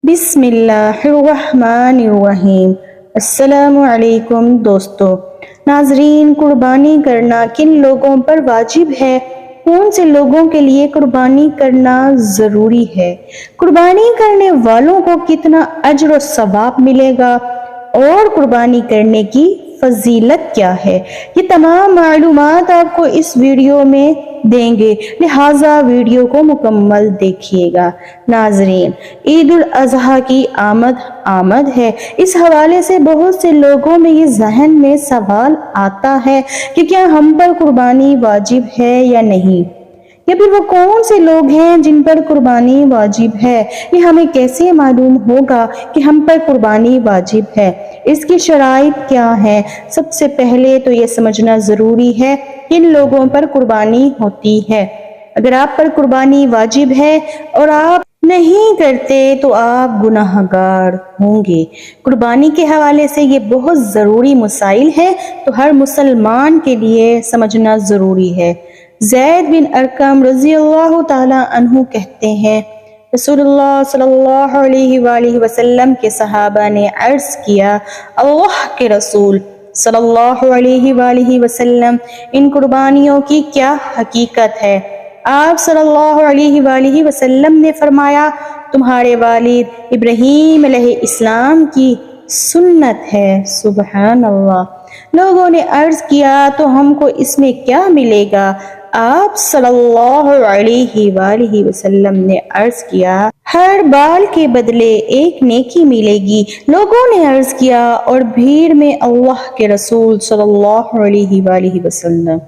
بسم اللہ الرحمن الرحیم۔ السلام علیکم دوستو۔ ناظرین، قربانی کرنا کن لوگوں پر واجب ہے؟ کون سے لوگوں کے لیے قربانی کرنا ضروری ہے؟ قربانی کرنے والوں کو کتنا اجر و ثواب ملے گا؟ اور قربانی کرنے کی فضیلت کیا ہے؟ یہ تمام معلومات آپ کو اس ویڈیو میں دیں گے، لہٰذا ویڈیو کو مکمل دیکھیے گا۔ ناظرین، عید الاضحیٰ کی آمد ہے۔ اس حوالے سے بہت سے لوگوں میں یہ ذہن میں سوال آتا ہے کہ کیا ہم پر قربانی واجب ہے یا نہیں، یا پھر وہ کون سے لوگ ہیں جن پر قربانی واجب ہے؟ یہ ہمیں کیسے معلوم ہوگا کہ ہم پر قربانی واجب ہے؟ اس کی شرائط کیا ہے؟ سب سے پہلے تو یہ سمجھنا ضروری ہے کن لوگوں پر قربانی ہوتی ہے۔ اگر آپ پر قربانی واجب ہے اور آپ نہیں کرتے تو آپ گناہگار ہوں گے۔ قربانی کے حوالے سے یہ بہت ضروری مسائل ہے، تو ہر مسلمان کے لیے سمجھنا ضروری ہے۔ زید بن ارقم رضی اللہ تعالی عنہ کہتے ہیں، رسول اللہ صلی اللہ علیہ وآلہ وسلم کے صحابہ نے عرض کیا، اللہ کے رسول صلی اللہ علیہ وآلہ وسلم، ان قربانیوں کی کیا حقیقت ہے؟ آپ صلی اللہ علیہ وآلہ وسلم نے فرمایا، تمہارے والد ابراہیم علیہ السلام کی سنت ہے۔ سبحان اللہ۔ لوگوں نے عرض کیا، تو ہم کو اس میں کیا ملے گا؟ آپ صلی اللہ علیہ وآلہ وسلم نے عرض کیا، ہر بال کے بدلے ایک نیکی ملے گی۔ لوگوں نے عرض کیا، اور بھیڑ میں اللہ کے رسول صلی اللہ علیہ وآلہ وسلم؟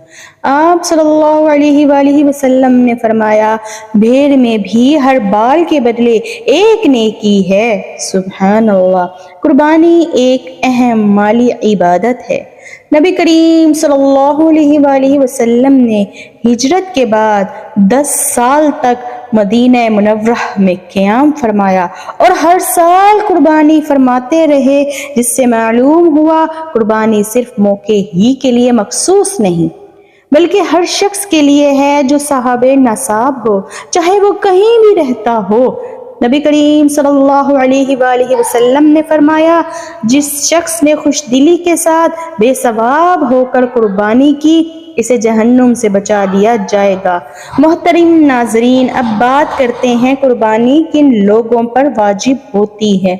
آپ صلی اللہ علیہ وآلہ وسلم نے فرمایا، بھیڑ میں بھی ہر بال کے بدلے ایک نیکی ہے۔ سبحان اللہ۔ قربانی ایک اہم مالی عبادت ہے۔ نبی کریم صلی اللہ علیہ وآلہ وسلم نے ہجرت کے بعد 10 سال تک مدینہ منورہ میں قیام فرمایا اور ہر سال قربانی فرماتے رہے، جس سے معلوم ہوا قربانی صرف موقع ہی کے لیے مخصوص نہیں، بلکہ ہر شخص کے لیے ہے جو صاحب نصاب ہو، چاہے وہ کہیں بھی رہتا ہو۔ نبی کریم صلی اللہ علیہ وآلہ وسلم نے فرمایا، جس شخص نے خوش دلی کے ساتھ بے ثواب ہو کر قربانی کی، اسے جہنم سے بچا دیا جائے گا۔ محترم ناظرین، اب بات کرتے ہیں قربانی کن لوگوں پر واجب ہوتی ہے۔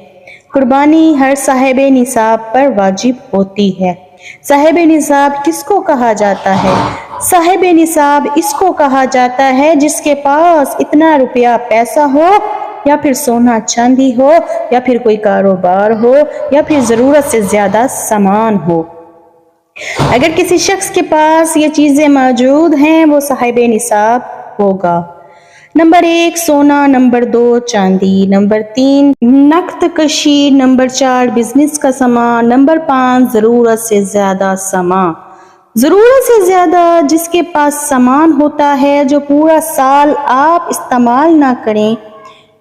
قربانی ہر صاحب نصاب پر واجب ہوتی ہے۔ صاحب نصاب کس کو کہا جاتا ہے؟ صاحب نصاب اس کو کہا جاتا ہے جس کے پاس اتنا روپیہ پیسہ ہو، یا پھر سونا چاندی ہو، یا پھر کوئی کاروبار ہو، یا پھر ضرورت سے زیادہ سامان ہو۔ اگر کسی شخص کے پاس یہ چیزیں موجود ہیں، وہ صاحب نصاب ہوگا۔ نمبر 1 سونا، نمبر 2 چاندی، نمبر 3 نقد کشی، نمبر 4 بزنس کا سامان، نمبر 5 ضرورت سے زیادہ سامان۔ ضرورت سے زیادہ جس کے پاس سامان ہوتا ہے جو پورا سال آپ استعمال نہ کریں۔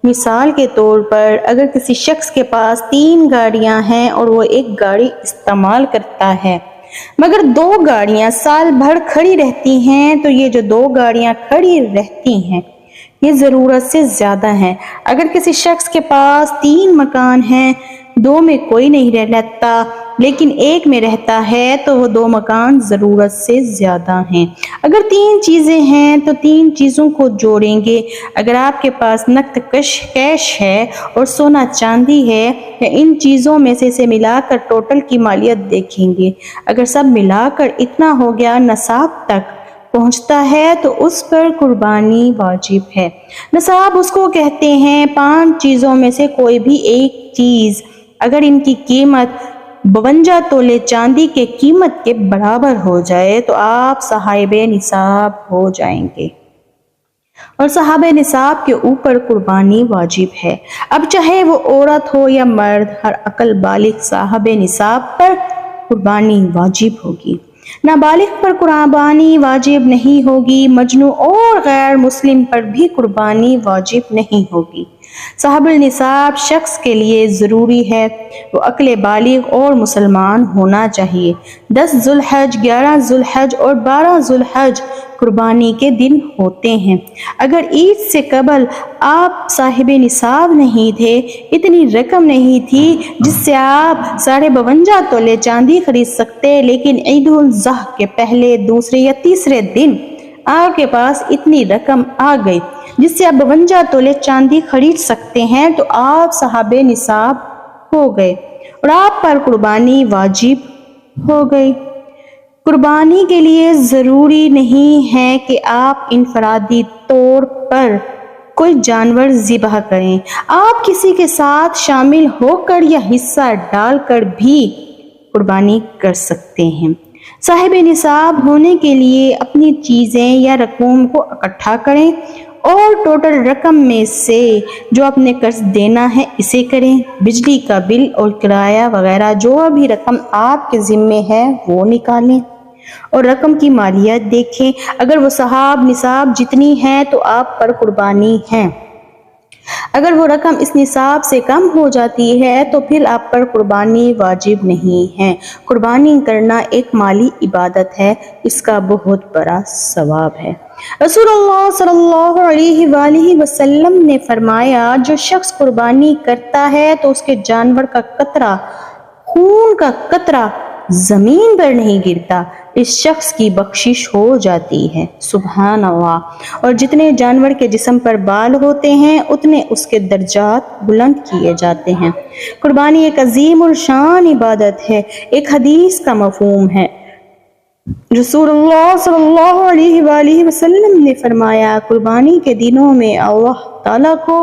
مثال کے طور پر، اگر کسی شخص کے پاس 3 گاڑیاں ہیں اور وہ ایک گاڑی استعمال کرتا ہے، مگر 2 گاڑیاں سال بھر کھڑی رہتی ہیں، تو یہ جو 2 گاڑیاں کھڑی رہتی ہیں یہ ضرورت سے زیادہ ہیں۔ اگر کسی شخص کے پاس 3 مکان ہیں، 2 میں کوئی نہیں رہتا لیکن ایک میں رہتا ہے، تو وہ 2 مکان ضرورت سے زیادہ ہیں۔ اگر 3 چیزیں ہیں تو 3 چیزوں کو جوڑیں گے۔ اگر آپ کے پاس نقد کیش ہے اور سونا چاندی ہے، یا ان چیزوں میں سے اسے ملا کر ٹوٹل کی مالیت دیکھیں گے، اگر سب ملا کر اتنا ہو گیا، نصاب تک پہنچتا ہے، تو اس پر قربانی واجب ہے۔ نصاب اس کو کہتے ہیں 5 چیزوں میں سے کوئی بھی ایک چیز اگر ان کی قیمت 52 تولے چاندی کے قیمت کے برابر ہو جائے تو آپ صاحب نصاب ہو جائیں گے، اور صاحب نصاب کے اوپر قربانی واجب ہے۔ اب چاہے وہ عورت ہو یا مرد، ہر عقل بالغ صاحب نصاب پر قربانی واجب ہوگی۔ نابالغ پر قربانی واجب نہیں ہوگی، مجنون اور غیر مسلم پر بھی قربانی واجب نہیں ہوگی۔ صاحب النصاب شخص کے لیے ضروری ہے وہ عقل بالغ اور مسلمان ہونا چاہیے۔ 10 ذوالحج، 11 ذوالحج اور 12 ذوالحج قربانی کے دن ہوتے ہیں۔ اگر عید سے قبل آپ صاحب نصاب نہیں تھے، اتنی رقم نہیں تھی جس سے آپ 52.5 تولے چاندی خرید سکتے، لیکن عید الاضحیٰ کے پہلے، دوسرے یا تیسرے دن آپ کے پاس اتنی رقم آ گئی جس سے آپ 52 تولے چاندی خرید سکتے ہیں، تو آپ صاحب نصاب ہو گئے اور آپ پر قربانی واجب ہو گئی۔ قربانی کے لیے ضروری نہیں ہے کہ آپ انفرادی طور پر کوئی جانور ذبح کریں، آپ کسی کے ساتھ شامل ہو کر یا حصہ ڈال کر بھی قربانی کر سکتے ہیں۔ صاحب نصاب ہونے کے لیے اپنی چیزیں یا رقوم کو اکٹھا کریں اور ٹوٹل رقم میں سے جو آپ نے قرض دینا ہے اسے کریں۔ بجلی کا بل اور کرایہ وغیرہ جو بھی رقم آپ کے ذمے ہے وہ نکالیں اور رقم کی مالیت دیکھیں۔ اگر وہ صاحب نصاب جتنی ہے تو آپ پر قربانی ہے، اگر وہ رقم اس نصاب سے کم ہو جاتی ہے تو پھر آپ پر قربانی واجب نہیں ہے۔ قربانی کرنا ایک مالی عبادت ہے، اس کا بہت بڑا ثواب ہے۔ رسول اللہ صلی اللہ علیہ وآلہ وسلم نے فرمایا، جو شخص قربانی کرتا ہے تو اس کے جانور کا قطرہ، خون کا قطرہ زمین پر نہیں گرتا، اس شخص کی بخشش ہو جاتی ہے۔ سبحان اللہ۔ اور جتنے جانور کے جسم پر بال ہوتے ہیں اتنے اس کے درجات بلند کیے جاتے ہیں۔ قربانی ایک عظیم الشان عبادت ہے۔ ایک حدیث کا مفہوم ہے، رسول اللہ صلی اللہ علیہ وآلہ وسلم نے فرمایا، قربانی کے دنوں میں اللہ تعالیٰ کو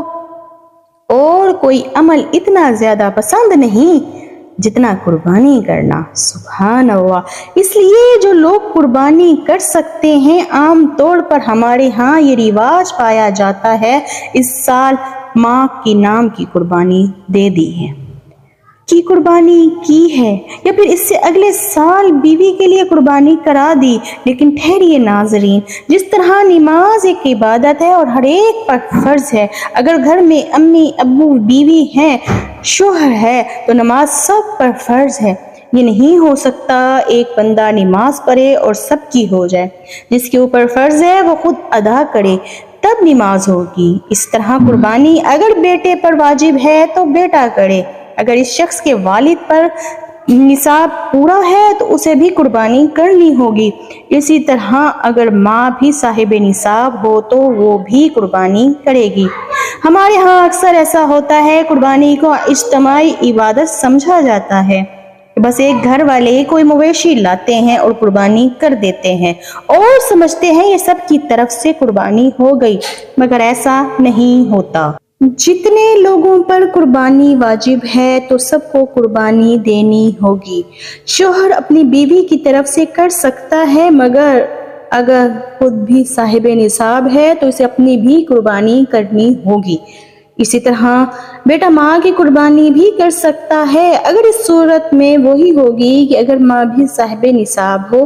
اور کوئی عمل اتنا زیادہ پسند نہیں جتنا قربانی کرنا۔ سبحان اللہ۔ اس لیے جو لوگ قربانی کر سکتے ہیں، عام طور پر ہمارے ہاں یہ رواج پایا جاتا ہے، اس سال ماں کے نام کی قربانی دے دی ہے، کی قربانی کی ہے، یا پھر اس سے اگلے سال بیوی کے لیے قربانی کرا دی۔ لیکن ٹھہریے ناظرین، جس طرح نماز ایک عبادت ہے اور ہر ایک پر فرض ہے، اگر گھر میں امی، ابو، بیوی ہیں، شوہر ہے تو نماز سب پر فرض ہے۔ یہ نہیں ہو سکتا ایک بندہ نماز پڑھے اور سب کی ہو جائے۔ جس کے اوپر فرض ہے وہ خود ادا کرے تب نماز ہوگی۔ اس طرح قربانی اگر بیٹے پر واجب ہے تو بیٹا کرے، اگر اس شخص کے والد پر نصاب پورا ہے تو اسے بھی قربانی کرنی ہوگی۔ اسی طرح اگر ماں بھی صاحب نصاب ہو تو وہ بھی قربانی کرے گی۔ ہمارے ہاں اکثر ایسا ہوتا ہے، قربانی کو اجتماعی عبادت سمجھا جاتا ہے، بس ایک گھر والے کوئی مویشی لاتے ہیں اور قربانی کر دیتے ہیں اور سمجھتے ہیں یہ سب کی طرف سے قربانی ہو گئی، مگر ایسا نہیں ہوتا۔ جتنے لوگوں پر قربانی واجب ہے تو سب کو قربانی دینی ہوگی۔ شوہر اپنی بیوی کی طرف سے کر سکتا ہے، مگر اگر خود بھی صاحب نصاب ہے تو اسے اپنی بھی قربانی کرنی ہوگی۔ اسی طرح بیٹا ماں کی قربانی بھی کر سکتا ہے، اگر اس صورت میں وہی ہوگی کہ اگر ماں بھی صاحب نصاب ہو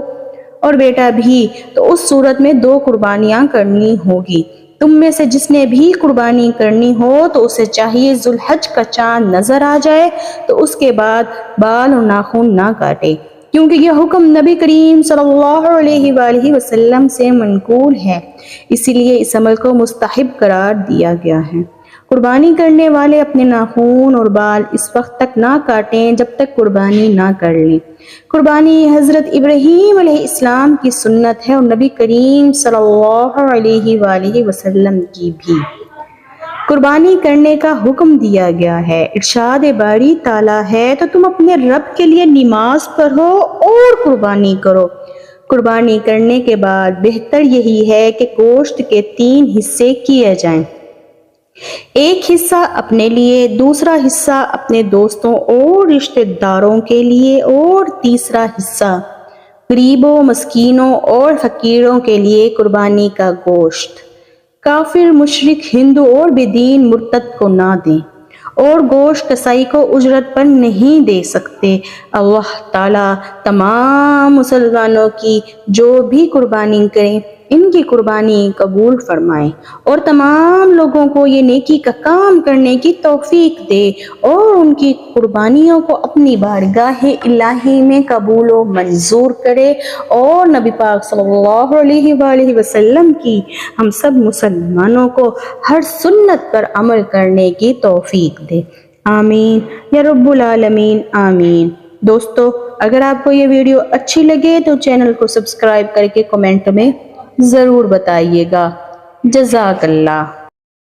اور بیٹا بھی، تو اس صورت میں 2 قربانیاں کرنی ہوگی۔ تم میں سے جس نے بھی قربانی کرنی ہو تو اسے چاہیے ذوالحج کا چاند نظر آ جائے تو اس کے بعد بال اور ناخن نہ کاٹے، کیونکہ یہ حکم نبی کریم صلی اللہ علیہ وآلہ وسلم سے منقول ہے، اسی لیے اس عمل کو مستحب قرار دیا گیا ہے۔ قربانی کرنے والے اپنے ناخن اور بال اس وقت تک نہ کاٹیں جب تک قربانی نہ کر لیں۔ قربانی حضرت ابراہیم علیہ السلام کی سنت ہے اور نبی کریم صلی اللہ علیہ وآلہ وسلم کی بھی۔ قربانی کرنے کا حکم دیا گیا ہے۔ ارشاد باری تعالیٰ ہے، تو تم اپنے رب کے لیے نماز پڑھو اور قربانی کرو۔ قربانی کرنے کے بعد بہتر یہی ہے کہ گوشت کے 3 حصے کیے جائیں، ایک حصہ اپنے لیے، دوسرا حصہ اپنے دوستوں اور رشتہ داروں کے لیے اور تیسرا حصہ غریبوں، مسکینوں اور فقیروں کے لیے قربانی کا گوشت۔ کافر، مشرک، ہندو اور بے دین مرتد کو نہ دیں اور گوشت کسائی کو اجرت پر نہیں دے سکتے۔ اللہ تعالیٰ تمام مسلمانوں کی جو بھی قربانی کریں ان کی قربانی قبول فرمائے اور تمام لوگوں کو یہ نیکی کا کام کرنے کی توفیق دے اور ان کی قربانیوں کو اپنی بارگاہ الہی میں قبول و منظور کرے اور نبی پاک صلی اللہ علیہ وآلہ وسلم کی ہم سب مسلمانوں کو ہر سنت پر عمل کرنے کی توفیق دے۔ آمین یا رب العالمین، آمین۔ دوستو، اگر آپ کو یہ ویڈیو اچھی لگے تو چینل کو سبسکرائب کر کے کمنٹ میں ضرور بتائیے گا۔ جزاک اللہ۔